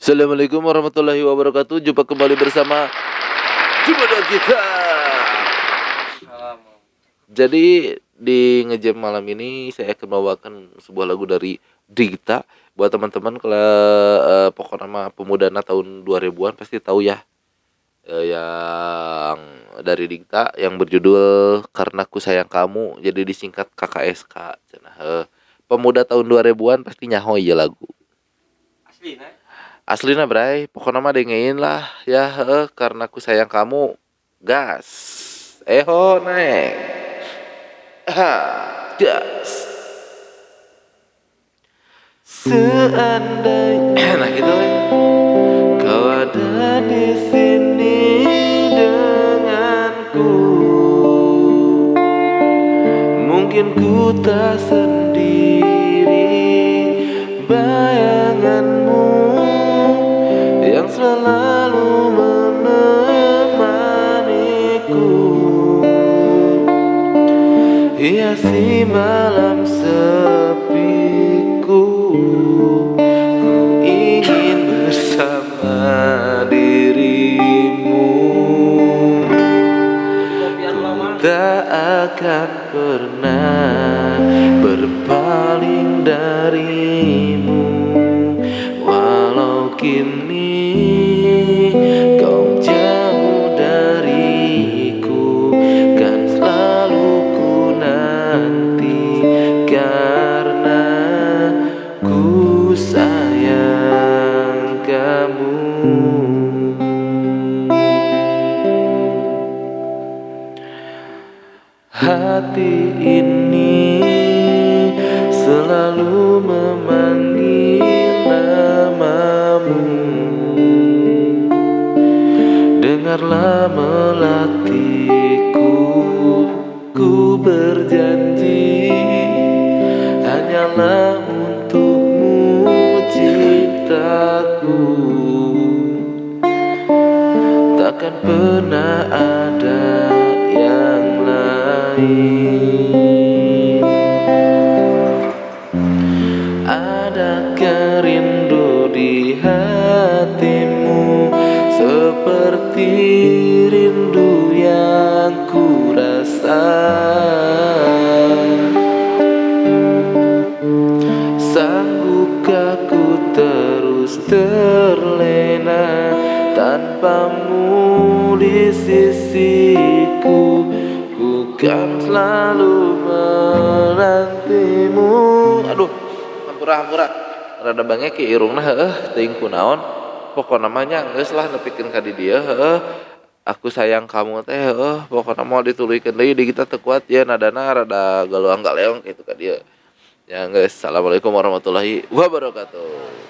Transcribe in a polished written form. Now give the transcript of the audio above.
Assalamualaikum warahmatullahi wabarakatuh. Jumpa kembali bersama Jumada kita. Jadi di ngejam malam ini saya akan membawakan sebuah lagu dari Digita. Buat teman-teman kalau pokoknya mah pemudana tahun 2000-an pasti tahu ya. Yang dari Digita yang berjudul Karena Ku Sayang Kamu, jadi disingkat KKSK. Cenah pemuda tahun 2000-an pasti nyaho ieu lagu. Aslina bray, pokoknya mah dengerin lah ya, karena aku sayang kamu, gas, eho naik, gas. Seandainya, nah gitu kau ada di sini denganku, mungkin ku tak sendiri, bayanganmu yang selalu menemaniku, hiasi malam sepiku. Ku ingin bersama dirimu, ku tak akan pernah berpaling darimu, walau kini kau jauh dariku, kan selalu ku nanti karena ku sayang kamu. Hati ini selalu memanggil namamu, dengarlah melatiku, ku berjanji hanyalah untukmu cintaku, takkan pernah ada yang lain. Adakah rindu di hatimu seperti rindu yang ku rasa? Sanggupkah ku terus terlena tanpamu di sisiku? Ku kan selalu menantimu. Aduh, hampura rada bange ki irungna teuing kunaon. Pokona mah nya geus lah nepikeun ka di dieu aku sayang kamu teh pokona moal dituluykeun deui di kita teu kuat ya nadana rada galuang galeong kitu ka dieu. Ya geus, assalamualaikum warahmatullahi wabarakatuh.